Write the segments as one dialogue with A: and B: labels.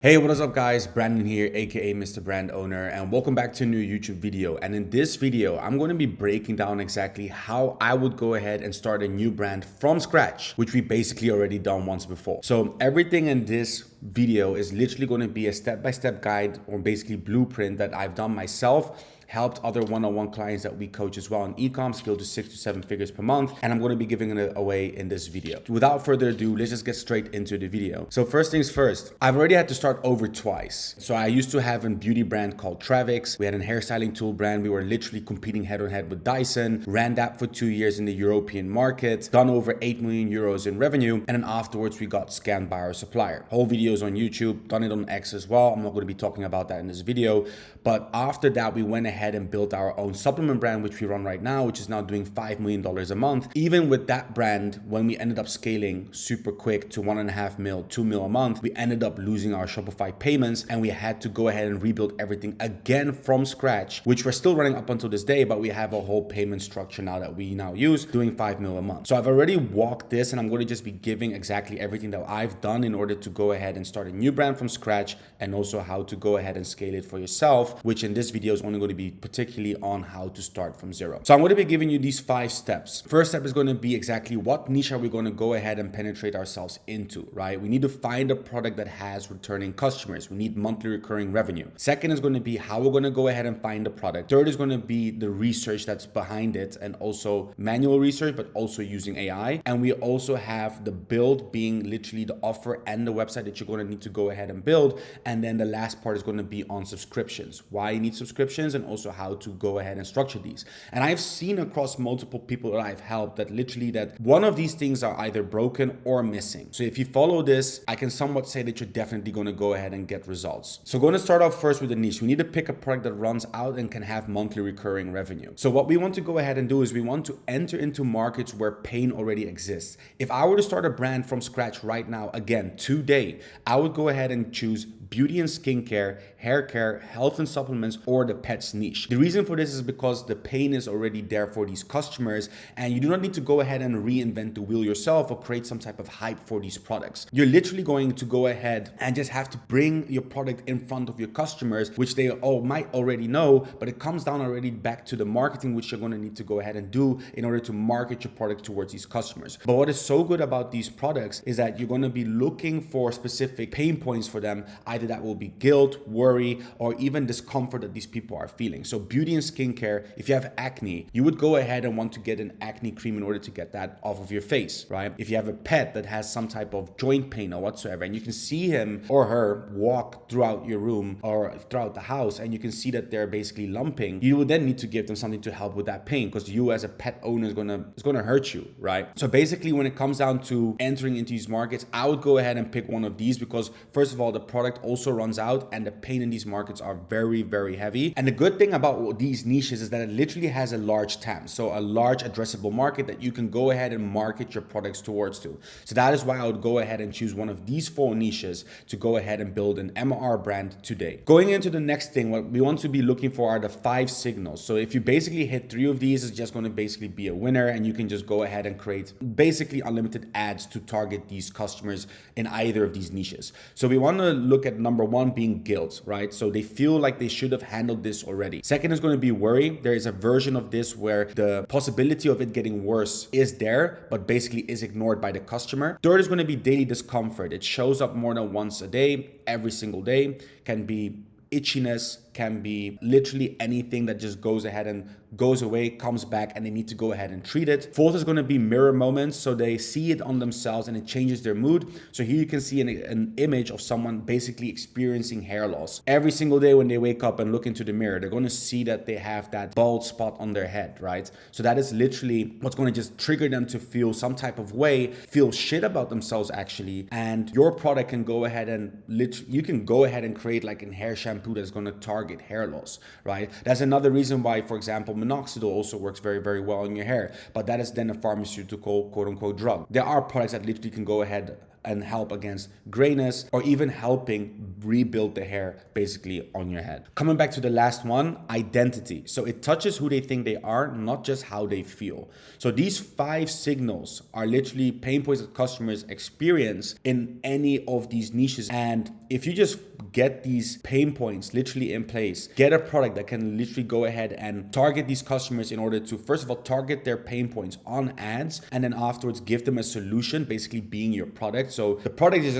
A: Hey, what is up guys? Brandon here, aka Mr. Brand Owner, and welcome back to a new YouTube video. And in this video, I'm going to be breaking down exactly how I would go ahead and start a new brand from scratch, which we basically already done once before. So everything in this video is literally going to be a step-by-step guide or basically blueprint that I've done myself, helped other one-on-one clients that we coach as well in Ecom scale to 6 to 7 figures per month, and I'm going to be giving it away in this video. Without further ado, let's just get straight into the video. So first things first, I've already had to start over twice. So I used to have a beauty brand called Travix. We had a hairstyling tool brand. We were literally competing head on head with Dyson, ran that for 2 years in the European market, done over 8 million euros in revenue, and then afterwards we got scammed by our supplier. Whole videos on YouTube, done it on X as well. I'm not going to be talking about that in this video, but after that we went ahead and built our own supplement brand, which we run right now, which is now doing $5 million a month. Even with that brand, when we ended up scaling super quick to 1.5 mil, 2 mil a month, we ended up losing our Shopify payments and we had to go ahead and rebuild everything again from scratch, which we're still running up until this day, but we have a whole payment structure now that we now use, doing 5 mil a month. So I've already walked this and I'm going to just be giving exactly everything that I've done in order to go ahead and start a new brand from scratch, and also how to go ahead and scale it for yourself, which in this video is only going to be particularly on how to start from zero. So I'm going to be giving you these 5 steps. First step is going to be exactly what niche are we going to go ahead and penetrate ourselves into, right? We need to find a product that has returning customers. We need monthly recurring revenue. Second is going to be how we're going to go ahead and find the product. Third is going to be the research that's behind it, and also manual research, but also using AI. And we also have the build being literally the offer and the website that you're going to need to go ahead and build. And then the last part is going to be on subscriptions, why you need subscriptions, and also how to go ahead and structure these. And I've seen across multiple people that I've helped that literally that one of these things are either broken or missing. So if you follow this, I can somewhat say that you're definitely going to go ahead and get results. So going to start off first with the niche. We need to pick a product that runs out and can have monthly recurring revenue. So what we want to go ahead and do is we want to enter into markets where pain already exists. If I were to start a brand from scratch right now, again, today, I would go ahead and choose beauty and skincare, hair care, health and supplements, or the pets niche. The reason for this is because the pain is already there for these customers, and you do not need to go ahead and reinvent the wheel yourself or create some type of hype for these products. You're literally going to go ahead and just have to bring your product in front of your customers, which they all might already know, but it comes down already back to the marketing, which you're going to need to go ahead and do in order to market your product towards these customers. But what is so good about these products is that you're going to be looking for specific pain points for them. Either that will be guilt, worry, or even discomfort that these people are feeling. So beauty and skincare, if you have acne, you would go ahead and want to get an acne cream in order to get that off of your face, right? If you have a pet that has some type of joint pain or whatsoever, and you can see him or her walk throughout your room or throughout the house, and you can see that they're basically lumping, you would then need to give them something to help with that pain, because you as a pet owner is gonna hurt you, right? So basically, when it comes down to entering into these markets, I would go ahead and pick one of these, because first of all, the product also runs out and the pain in these markets are very, very heavy. And the good thing about these niches is that it literally has a large TAM, so a large addressable market that you can go ahead and market your products towards to. So that is why I would go ahead and choose one of these 4 niches to go ahead and build an MR brand today. Going into the next thing, what we want to be looking for are the 5 signals. So if you basically hit 3 of these, it's just going to basically be a winner, and you can just go ahead and create basically unlimited ads to target these customers in either of these niches. So we want to look at number 1 being guilt, right? So they feel like they should have handled this already. Second is going to be worry. There is a version of this where the possibility of it getting worse is there, but basically is ignored by the customer. Third is going to be daily discomfort. It shows up more than once a day, every single day. Can be itchiness, can be literally anything that just goes ahead and goes away, comes back, and they need to go ahead and treat it. Fourth is going to be mirror moments. So they see it on themselves and it changes their mood. So here you can see an image of someone basically experiencing hair loss. Every single day when they wake up and look into the mirror, they're going to see that they have that bald spot on their head, right? So that is literally what's going to just trigger them to feel some type of way, feel shit about themselves actually. And your product can go ahead and you can go ahead and create like a hair shampoo that's going to target hair loss, right? That's another reason why, for example, minoxidil also works very, very well in your hair, but that is then a pharmaceutical quote unquote drug. There are products that literally can go ahead and help against grayness, or even helping rebuild the hair basically on your head. Coming back to the last one, identity. So it touches who they think they are, not just how they feel. So these 5 signals are literally pain points that customers experience in any of these niches. And if you just get these pain points literally in place, get a product that can literally go ahead and target these customers in order to, first of all, target their pain points on ads, and then afterwards give them a solution, basically being your product. So the product is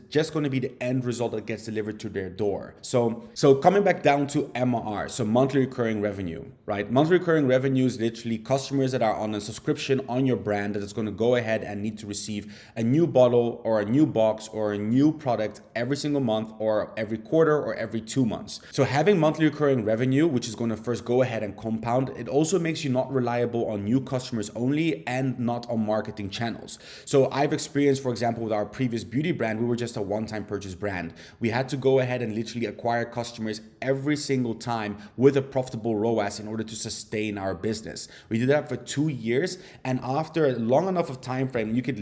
A: just going to be the end result that gets delivered to their door. So coming back down to MRR, so monthly recurring revenue, right? Monthly recurring revenue is literally customers that are on a subscription on your brand that is going to go ahead and need to receive a new bottle or a new box or a new product every single month or every quarter or every 2 months. So having monthly recurring revenue, which is going to first go ahead and compound, it also makes you not reliable on new customers only and not on marketing channels. So I've experienced, for example, with our previous beauty brand, we were just a one-time purchase brand. We had to go ahead and literally acquire customers every single time with a profitable ROAS in order to sustain our business. We did that for 2 years, and after a long enough of time frame, we could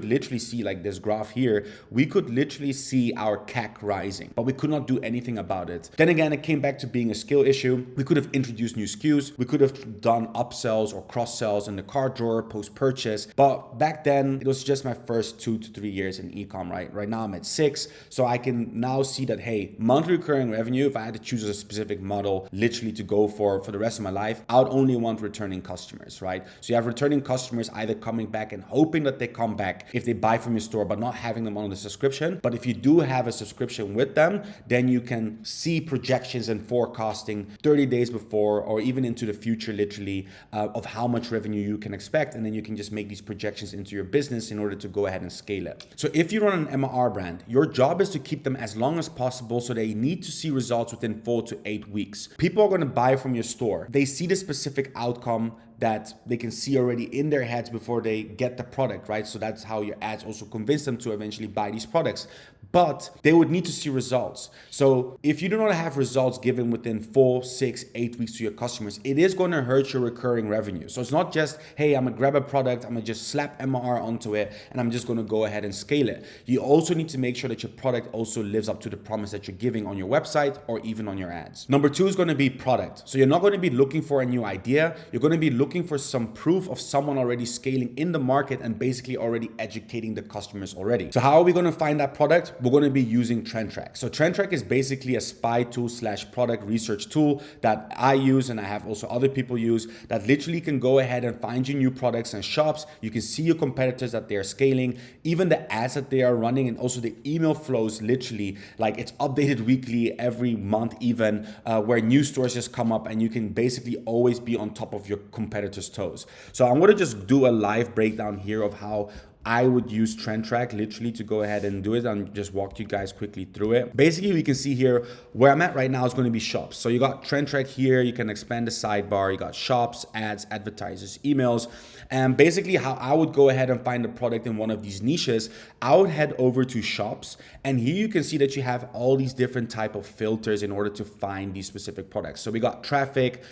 A: literally see, like this graph here, we could literally see our CAC rising, but we could not do anything about it. Then again, it came back to being a skill issue. We could have introduced new SKUs, we could have done upsells or cross sells in the cart drawer post-purchase, but back then it was just my first 2 to 3 years in ecom, right? Right now I'm at 6, so I can now see that, hey, monthly recurring revenue, if I had to choose a specific model literally to go for the rest of my life, I would only want returning customers, right? So you have returning customers either coming back and hoping that they come back if they buy from your store, but not having them on the subscription. But if you do have a subscription with them, then you can see projections and forecasting 30 days before or even into the future, literally, of how much revenue you can expect. And then you can just make these projections into your business in order to go ahead and scale it. So if you run an MRR brand, your job is to keep them as long as possible, so they need to see results within 4 to 8 weeks. People are going to buy from your store. They see the specific outcome that they can see already in their heads before they get the product, right? So that's how your ads also convince them to eventually buy these products. But they would need to see results. So if you do not have results given within 4, 6, 8 weeks to your customers, it is going to hurt your recurring revenue. So it's not just, hey, I'm gonna grab a product, I'm gonna just slap MRR onto it, and I'm just gonna go ahead and scale it. You also need to make sure that your product also lives up to the promise that you're giving on your website or even on your ads. Number 2 is gonna be product. So you're not gonna be looking for a new idea. You're gonna be looking for some proof of someone already scaling in the market and basically already educating the customers already. So how are we gonna find that product? We're going to be using Trendtrack. So Trendtrack is basically a spy tool / product research tool that I use, and I have also other people use, that literally can go ahead and find you new products and shops. You can see your competitors that they are scaling, even the ads that they are running, and also the email flows, literally, like it's updated weekly, every month even, where new stores just come up, and you can basically always be on top of your competitors' toes. So I'm going to just do a live breakdown here of how I would use Trendtrack literally to go ahead and do it and just walk you guys quickly through it. Basically, we can see here where I'm at right now is going to be shops. So you got Trendtrack here, you can expand the sidebar, you got shops, ads, advertisers, emails. And basically how I would go ahead and find a product in one of these niches, I would head over to shops, and here you can see that you have all these different type of filters in order to find these specific products. So we got traffic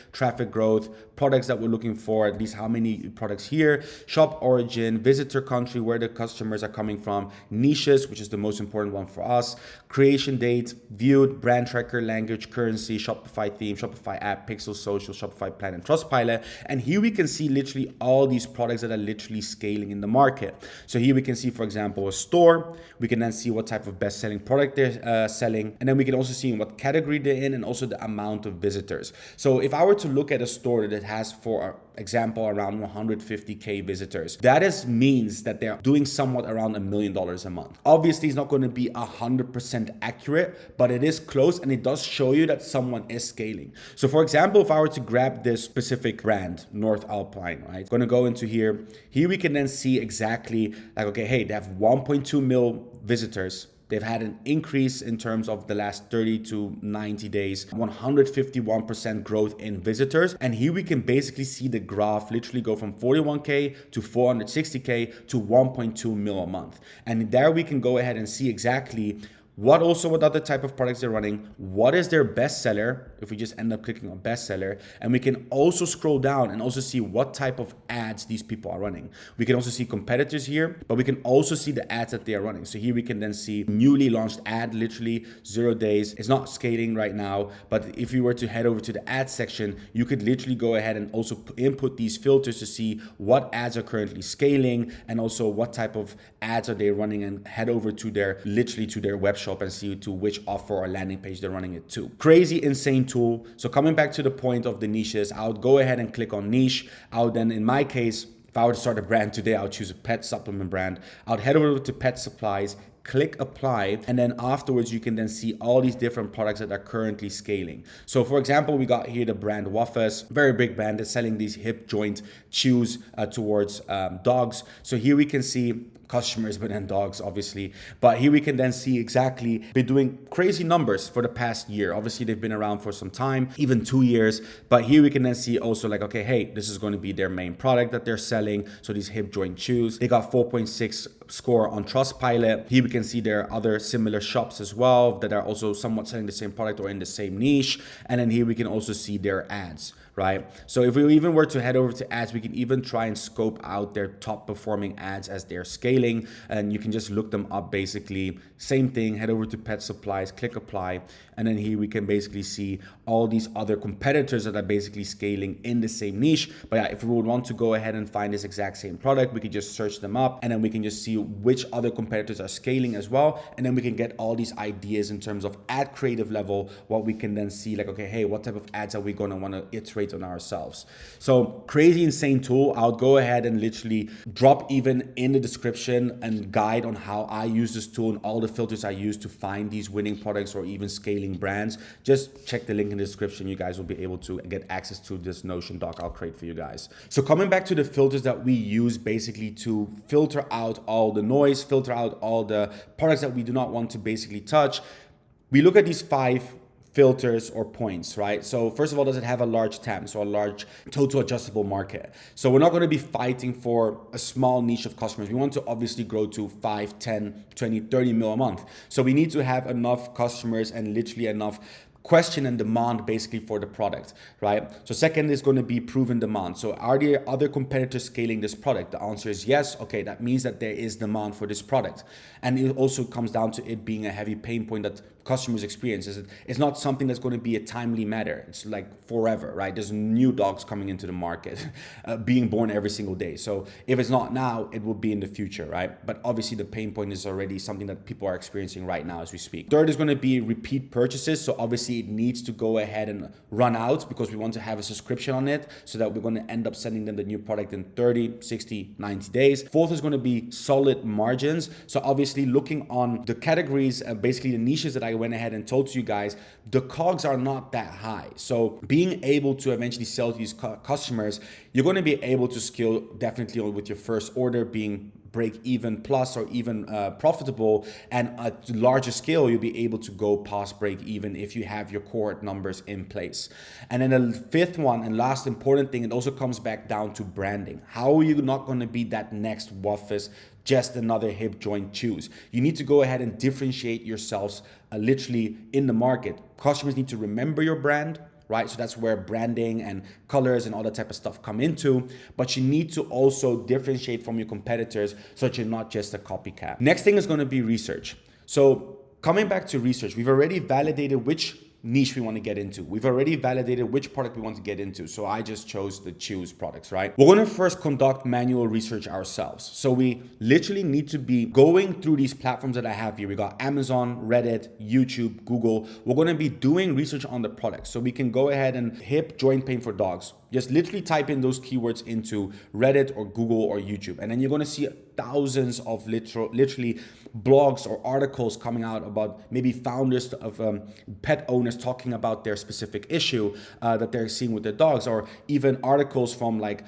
A: growth, products that we're looking for, at least how many products here, shop origin, visitor country, where the customers are coming from, niches, which is the most important one for us, creation date, viewed, brand tracker, language, currency, Shopify theme, Shopify app, pixel social, Shopify plan, and Trustpilot. And here we can see literally all these products that are literally scaling in the market. So here we can see, for example, a store. We can then see what type of best-selling product they're selling. And then we can also see in what category they're in and also the amount of visitors. So if I were to look at a store that has, for example, around 150K visitors, that means that they're doing somewhat around $1 million a month. Obviously, it's not going to be 100% accurate, but it is close, and it does show you that someone is scaling. So for example, if I were to grab this specific brand, North Alpine, right? Going to go into here. Here we can then see exactly like, okay, hey, they have 1.2 mil visitors. They've had an increase in terms of the last 30 to 90 days, 151% growth in visitors. And here we can basically see the graph literally go from 41K to 460K to 1.2 mil a month. And there we can go ahead and see exactly what other type of products they're running, what is their bestseller, if we just end up clicking on bestseller, and we can also scroll down and also see what type of ads these people are running. We can also see competitors here, but we can also see the ads that they are running. So here we can then see newly launched ad, literally 0 days. It's not scaling right now, but if you were to head over to the ad section, you could literally go ahead and also input these filters to see what ads are currently scaling and also what type of ads are they running, and head over to their website shop and see to which offer or landing page they're running it to. Crazy, insane tool. So coming back to the point of the niches, I would go ahead and click on niche. I would then, in my case, if I were to start a brand today, I would choose a pet supplement brand. I would head over to pet supplies, click apply, and then afterwards you can then see all these different products that are currently scaling. So for example, we got here the brand Waffles, very big brand that's selling these hip joint chews towards dogs. So here we can see customers, but then dogs obviously. But here we can then see exactly been doing crazy numbers for the past year. Obviously they've been around for some time, even 2 years. But here we can then see also like, okay, hey, this is going to be their main product that they're selling. So these hip joint chews, they got 4.6 score on Trustpilot. Here we can see there are other similar shops as well that are also somewhat selling the same product or in the same niche. And then here we can also see their ads, right? So if we even were to head over to ads, we can even try and scope out their top performing ads as they're scaling, and you can just look them up basically. Same thing, head over to pet supplies, click apply, and then here we can basically see all these other competitors that are basically scaling in the same niche. But yeah, if we would want to go ahead and find this exact same product, we could just search them up, and then we can just see which other competitors are scaling as well. And then we can get all these ideas in terms of ad creative level, what we can then see like, okay, hey, what type of ads are we going to want to iterate on ourselves? So crazy, insane tool. I'll go ahead and literally drop even in the description and guide on how I use this tool and all the filters I use to find these winning products or even scaling brands. Just check the link in the description. You guys will be able to get access to this Notion doc I'll create for you guys. So coming back to the filters that we use basically to filter out all the noise, filter out all the products that we do not want to basically touch, we look at these 5 filters or points, right? So first of all, does it have a large TAM, so a large total adjustable market? So we're not going to be fighting for a small niche of customers. We want to obviously grow to 5, 10, 20, 30 mil a month. So we need to have enough customers and literally enough question and demand basically for the product, right? So second is going to be proven demand. So are there other competitors scaling this product? The answer is yes. Okay, that means that there is demand for this product. And it also comes down to it being a heavy pain point that customers experience. It's not something that's going to be a timely matter. It's like forever, right? There's new dogs coming into the market, being born every single day. So if it's not now, it will be in the future, right? But obviously the pain point is already something that people are experiencing right now as we speak. Third is going to be repeat purchases. So obviously it needs to go ahead and run out because we want to have a subscription on it so that we're going to end up sending them the new product in 30, 60, 90 days. Fourth is going to be solid margins. So obviously looking on the categories, basically the niches that I went ahead and told you guys, the COGS are not that high. So being able to eventually sell to these customers, you're going to be able to scale definitely with your first order being break even plus or even profitable, and at larger scale you'll be able to go past break even if you have your cohort numbers in place. And then the fifth one and last important thing, it also comes back down to branding. How are you not going to be that next Waffles, just another hip joint chews? You need to go ahead and differentiate yourselves literally in the market. Customers need to remember your brand, right? So that's where branding and colors and all that type of stuff come into. But you need to also differentiate from your competitors so that you're not just a copycat. Next thing is going to be research. So coming back to research, we've already validated which niche we want to get into. We've already validated which product we want to get into. So I just chose the chews products, right? We're going to first conduct manual research ourselves. So we literally need to be going through these platforms that I have here. We got Amazon, Reddit, YouTube, Google. We're going to be doing research on the product. So we can go ahead and hip joint pain for dogs. Just literally type in those keywords into Reddit or Google or YouTube. And then you're going to see thousands of literally blogs or articles coming out about maybe founders of pet owners talking about their specific issue that they're seeing with their dogs, or even articles from like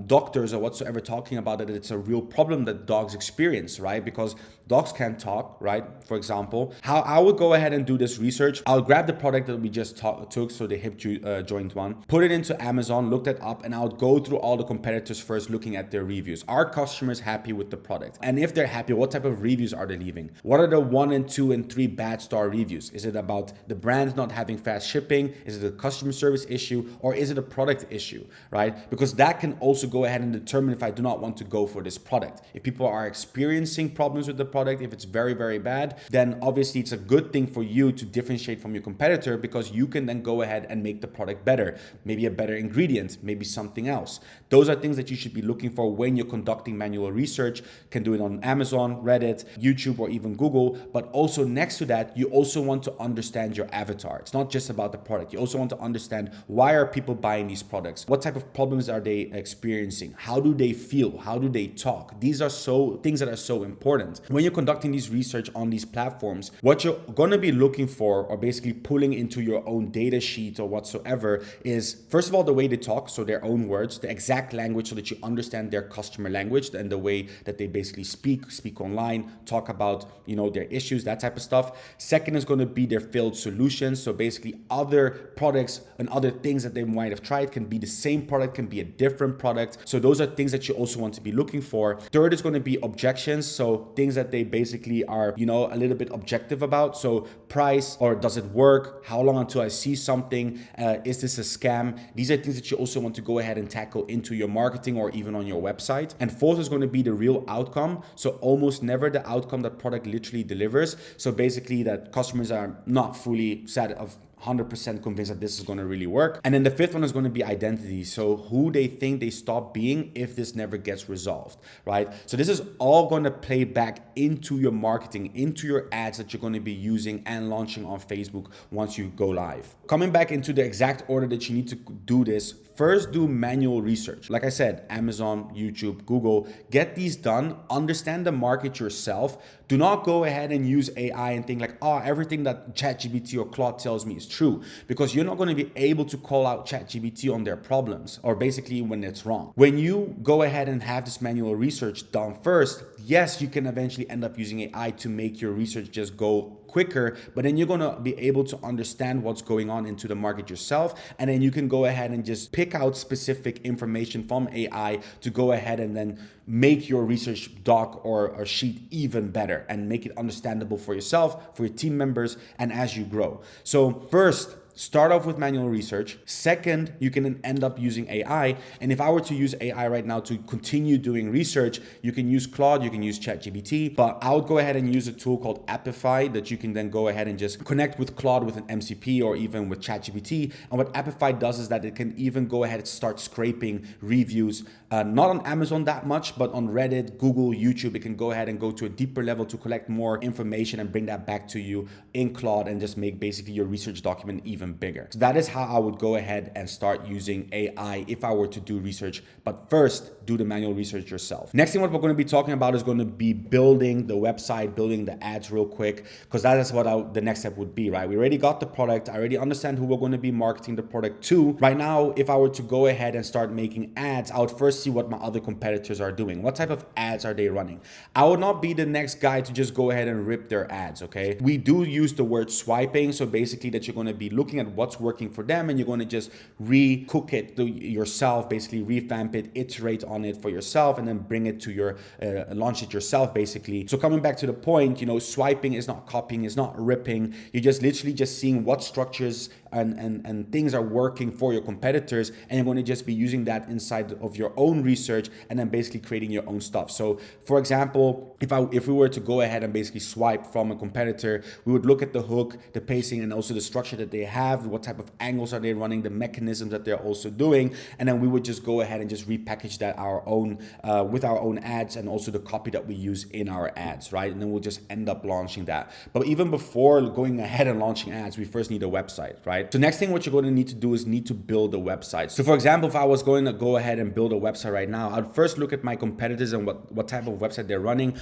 A: doctors or whatsoever talking about that it's a real problem that dogs experience, right? Because dogs can't talk, right? For example, how I would go ahead and do this research, I'll grab the product that we just took, so the hip joint one, put it into Amazon, look that up, and I'll go through all the competitors first, looking at their reviews. Are customers happy with the product? And if they're happy, what type of reviews are they leaving? What are the 1 and 2 and 3 bad star reviews? Is it about the brand not having fast shipping? Is it a customer service issue? Or is it a product issue, right? Because that can also go ahead and determine if I do not want to go for this product. If people are experiencing problems with the product, if it's very, very bad, then obviously it's a good thing for you to differentiate from your competitor, because you can then go ahead and make the product better, maybe a better ingredient, maybe something else. Those are things that you should be looking for when you're conducting manual research. Can do it on Amazon, Reddit, YouTube, or even Google. But also next to that, you also want to understand your avatar. It's not just about the product. You also want to understand, why are people buying these products? What type of problems are they experiencing? How do they feel? How do they talk? These are things that are so important. When you're conducting these research on these platforms, what you're going to be looking for, or basically pulling into your own data sheet or whatsoever, is first of all the way they talk, so their own words, the exact language, so that you understand their customer language and the way that they basically speak online, talk about, their issues, that type of stuff. Second is going to be their failed solutions. So basically other products and other things that they might have tried, can be the same product, can be a different product. So those are things that you also want to be looking for. Third is going to be objections. So things that they basically are, a little bit objective about. So price, or does it work? How long until I see something? Is this a scam? These are things that you also want to go ahead and tackle into your marketing or even on your website. And fourth is going to be the real outcome. So almost never the outcome that product literally delivers. So basically that customers are not fully 100% convinced that this is going to really work. And then the fifth one is going to be identity. So who they think they stop being if this never gets resolved, right? So this is all going to play back into your marketing, into your ads that you're going to be using and launching on Facebook once you go live. Coming back into the exact order that you need to do this, first do manual research. Like I said, Amazon, YouTube, Google, get these done, understand the market yourself. Do not go ahead and use AI and think like, everything that ChatGPT or Claude tells me is true, because you're not going to be able to call out ChatGPT on their problems, or basically when it's wrong. When you go ahead and have this manual research done first, yes, you can eventually end up using AI to make your research just go quicker, but then you're going to be able to understand what's going on into the market yourself. And then you can go ahead and just pick out specific information from AI to go ahead and then make your research doc or sheet even better and make it understandable for yourself, for your team members, and as you grow. So first, start off with manual research. Second, you can end up using AI. And if I were to use AI right now to continue doing research, you can use Claude, you can use ChatGPT, but I would go ahead and use a tool called Apify that you can then go ahead and just connect with Claude with an MCP or even with ChatGPT. And what Apify does is that it can even go ahead and start scraping reviews, not on Amazon that much, but on Reddit, Google, YouTube. It can go ahead and go to a deeper level to collect more information and bring that back to you in Claude and just make basically your research document even bigger. So that is how I would go ahead and start using AI if I were to do research. But first, do the manual research yourself. Next thing what we're going to be talking about is going to be building the website, building the ads real quick, because that is what the next step would be, right? We already got the product. I already understand who we're going to be marketing the product to. Right now, if I were to go ahead and start making ads, I would first see what my other competitors are doing. What type of ads are they running? I would not be the next guy to just go ahead and rip their ads, okay? We do use the word swiping. So basically that you're going to be looking at what's working for them and you're going to just re-cook it yourself, basically revamp it, iterate on it for yourself, and then bring it to your launch it yourself, basically. So coming back to the point, swiping is not copying, is not ripping. You're just literally just seeing what structures and things are working for your competitors, and you're going to just be using that inside of your own research and then basically creating your own stuff. So for example, if we were to go ahead and basically swipe from a competitor, we would look at the hook, the pacing, and also the structure that they have, what type of angles are they running, the mechanisms that they're also doing, and then we would just go ahead and just repackage that our own with our own ads and also the copy that we use in our ads, right? And then we'll just end up launching that. But even before going ahead and launching ads, we first need a website, right? So next thing what you're going to need to do is need to build a website. So for example, if I was going to go ahead and build a website right now, I'd first look at my competitors and what type of website they're running,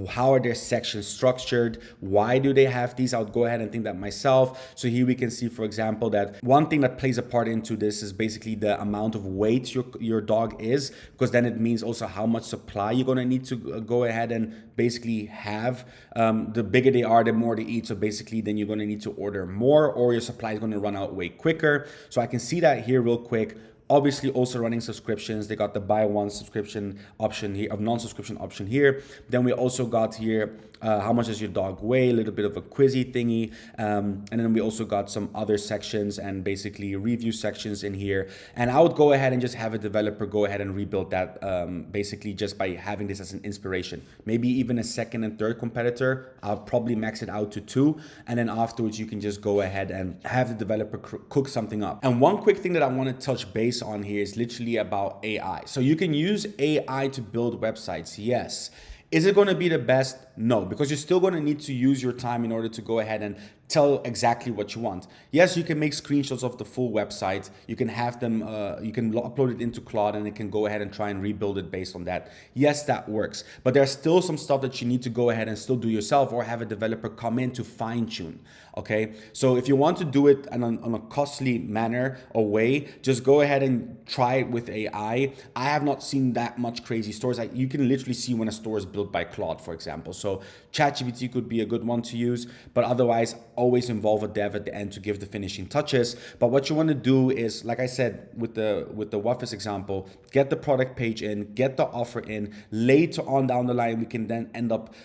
A: how are their sections structured, why do they have these? I would go ahead and think that myself. So here we can see, for example, that one thing that plays a part into this is basically the amount of weight your dog is, because then it means also how much supply you're going to need to go ahead and basically have. The bigger they are, the more they eat. So basically then you're going to need to order more, or your supply is going to run out way quicker. So I can see that here real quick. Obviously also running subscriptions. They got the buy one subscription option here, of non-subscription option here. Then we also got here how much does your dog weigh, a little bit of a quizzy thingy. And then we also got some other sections and basically review sections in here. And I would go ahead and just have a developer go ahead and rebuild that basically just by having this as an inspiration. Maybe even a second and third competitor. I'll probably max it out to 2. And then afterwards, you can just go ahead and have the developer cook something up. And one quick thing that I want to touch base on here is literally about AI. So you can use AI to build websites, yes. Is it going to be the best? No, because you're still going to need to use your time in order to go ahead and tell exactly what you want. Yes, you can make screenshots of the full website. You can have them, you can upload it into Claude and it can go ahead and try and rebuild it based on that. Yes, that works. But there's still some stuff that you need to go ahead and still do yourself or have a developer come in to fine tune. Okay, so if you want to do it on a costly manner or way, just go ahead and try it with AI. I have not seen that much crazy stores. Like you can literally see when a store is built by Claude, for example. So ChatGPT could be a good one to use, but otherwise always involve a dev at the end to give the finishing touches. But what you want to do is, like I said, with the Waffles example, get the product page in, get the offer in. Later on down the line, we can then end up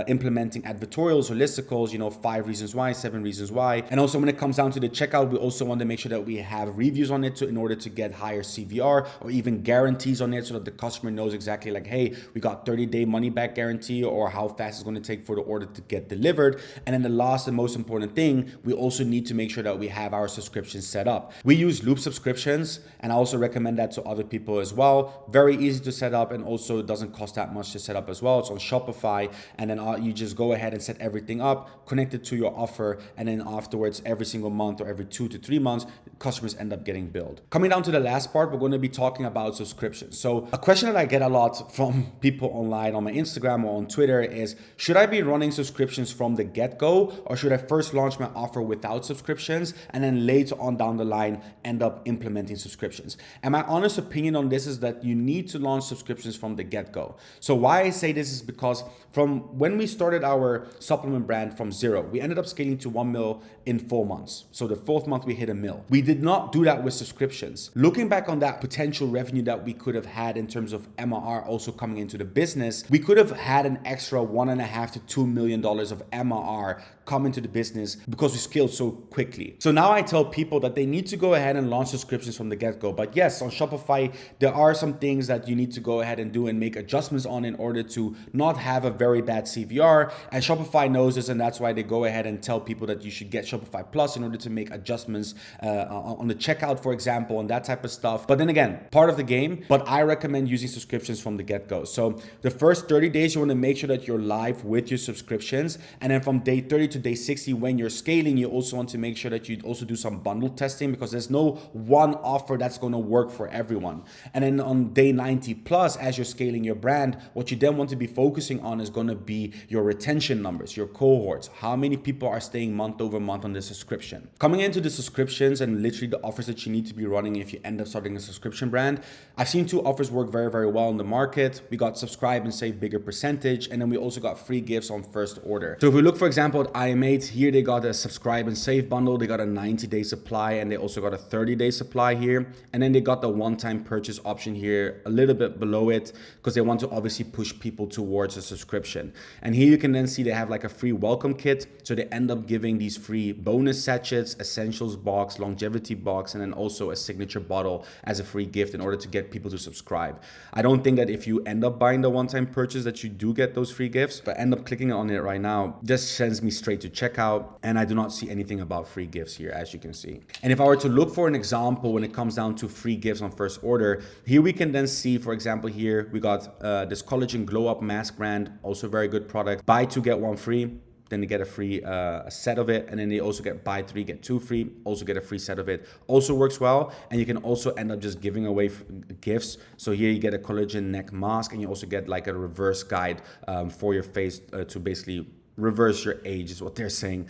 A: implementing advertorials or listicles, 5 reasons why, 7 reasons why. And also when it comes down to the checkout, we also want to make sure that we have reviews on it in order to get higher CVR or even guarantees on it so that the customer knows exactly like, hey, we got 30-day money back guarantee or how fast it's going to take for the order to get delivered. And then the last and most important thing, we also need to make sure that we have our subscriptions set up. We use loop subscriptions, and I also recommend that to other people as well. Very easy to set up, and also it doesn't cost that much to set up as well. It's on Shopify, and then you just go ahead and set everything up, connect it to your offer, and then afterwards, every single month or every 2 to 3 months, customers end up getting billed. Coming down to the last part, we're going to be talking about subscriptions. So a question that I get a lot from people online on my Instagram or on Twitter is, should I be running subscriptions from the get-go, or should I first launch my offer without subscriptions and then later on down the line end up implementing subscriptions? And my honest opinion on this is that you need to launch subscriptions from the get-go. So why I say this is because from when we started our supplement brand from 0, we ended up scaling to 1 mil in 4 months. So the 4th month we hit 1 mil. We did not do that with subscriptions. Looking back on that potential revenue that we could have had in terms of MRR also coming into the business, we could have had an extra $1.5 to $2 million of MRR come into the business because we scaled so quickly. So now I tell people that they need to go ahead and launch subscriptions from the get-go. But yes, on Shopify, there are some things that you need to go ahead and do and make adjustments on in order to not have a very bad CVR. And Shopify knows this, and that's why they go ahead and tell people that you should get Shopify Plus in order to make adjustments on the checkout, for example, and that type of stuff. But then again, part of the game, but I recommend using subscriptions from the get-go. So the first 30 days, you want to make sure that you're live with your subscriptions. And then from day 30 to day 60, when you're scaling, you also want to make sure that you also do some bundle testing, because there's no one offer that's going to work for everyone. And then on day 90 plus, as you're scaling your brand, what you then want to be focusing on is going to be your retention numbers, your cohorts, how many people are staying month over month on the subscription. Coming into the subscriptions and literally the offers that you need to be running if you end up starting a subscription brand, I've seen 2 offers work very, very well in the market. We got subscribe and save bigger percentage, and then we also got free gifts on first order. So if we look, for example, at IM8, here they got a subscribe and save bundle. They got a 90-day supply, and they also got a 30-day supply here. And then they got the one-time purchase option here a little bit below it, because they want to obviously push people towards a subscription. And here you can then see they have like a free welcome kit. So they end up giving these free bonus sachets, essentials box, longevity box, and then also a signature bottle as a free gift in order to get people to subscribe. I don't think that if you end up buying the one-time purchase that you do get those free gifts, but end up clicking on it right now, just sends me straight to checkout, and I do not see anything about free gifts here, as you can see. And if I were to look for an example when it comes down to free gifts on first order, here we can then see, for example, here we got this collagen glow up mask brand, also very good product. Buy 2 get 1 free. Then they get a free set of it, and then they also get buy 3 get 2 free, also get a free set of it. Also works well, and you can also end up just giving away gifts. So here you get a collagen neck mask, and you also get like a reverse guide for your face to basically reverse your age, is what they're saying.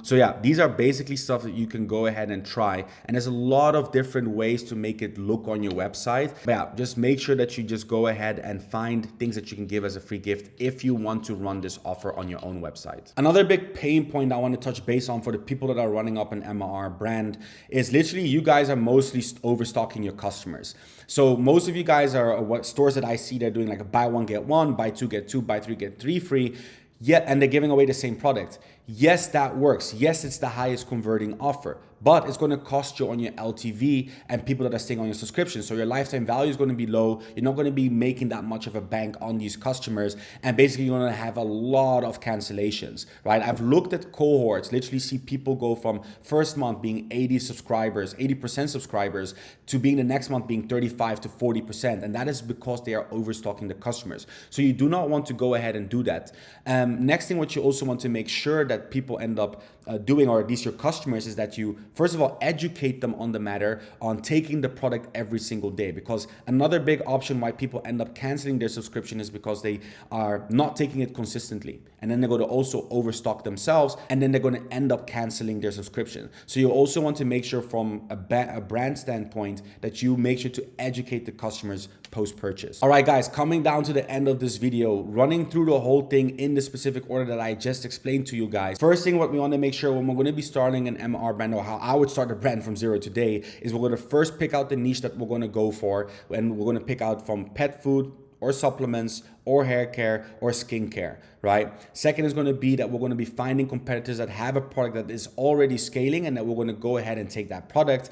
A: So yeah, these are basically stuff that you can go ahead and try, and there's a lot of different ways to make it look on your website. But yeah, just make sure that you just go ahead and find things that you can give as a free gift if you want to run this offer on your own website. Another big pain point I want to touch base on for the people that are running up an MRR brand is literally you guys are mostly overstocking your customers. So most of you guys are what stores that I see, they're doing like a buy 1 get 1, buy 2 get 2, buy 3 get 3 free. Yet, and they're giving away the same product. Yes, that works. Yes, it's the highest converting offer, but it's going to cost you on your LTV and people that are staying on your subscription. So your lifetime value is going to be low. You're not going to be making that much of a bank on these customers. And basically you're going to have a lot of cancellations, right? I've looked at cohorts, literally see people go from first month being 80 subscribers, 80% subscribers, to being the next month being 35 to 40%. And that is because they are overstocking the customers. So you do not want to go ahead and do that. Next thing, what you also want to make sure that people end up doing, or at least your customers, is that you, first of all, educate them on the matter, on taking the product every single day. Because another big option why people end up canceling their subscription is because they are not taking it consistently. And then they're going to also overstock themselves, and then they're going to end up canceling their subscription. So you also want to make sure from a brand standpoint that you make sure to educate the customers post-purchase. All right, guys, coming down to the end of this video, running through the whole thing in the specific order that I just explained to you guys. First thing, what we want to make sure when we're going to be starting an MR brand, or how I would start a brand from zero today, is we're going to first pick out the niche that we're going to go for, and we're going to pick out from pet food or supplements or hair care or skincare, right? Second is going to be that we're going to be finding competitors that have a product that is already scaling and that we're going to go ahead and take that product.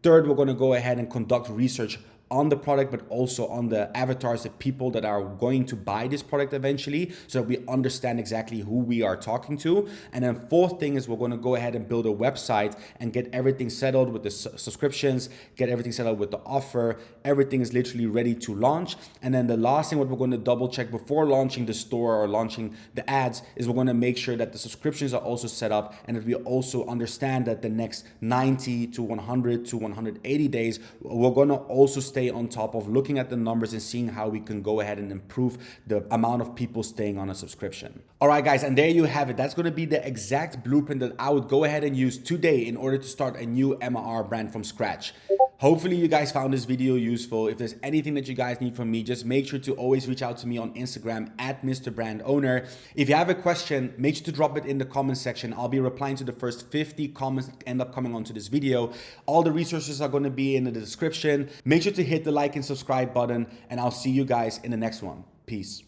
A: Third, we're going to go ahead and conduct research on the product, but also on the avatars, the people that are going to buy this product eventually, so that we understand exactly who we are talking to. And then fourth thing is we're going to go ahead and build a website and get everything settled with the subscriptions, get everything settled with the offer. Everything is literally ready to launch. And then the last thing, what we're going to double check before launching the store or launching the ads, is we're going to make sure that the subscriptions are also set up, and that we also understand that the next 90 to 100 to 180 days, we're going to also stay on top of looking at the numbers and seeing how we can go ahead and improve the amount of people staying on a subscription. All right, guys, and there you have it. That's going to be the exact blueprint that I would go ahead and use today in order to start a new MR brand from scratch. Hopefully you guys found this video useful. If there's anything that you guys need from me, just make sure to always reach out to me on Instagram at Mr. Brand Owner. If you have a question, make sure to drop it in the comment section. I'll be replying to the first 50 comments that end up coming onto this video. All the resources are going to be in the description. Make sure to hit the like and subscribe button, and I'll see you guys in the next one. Peace.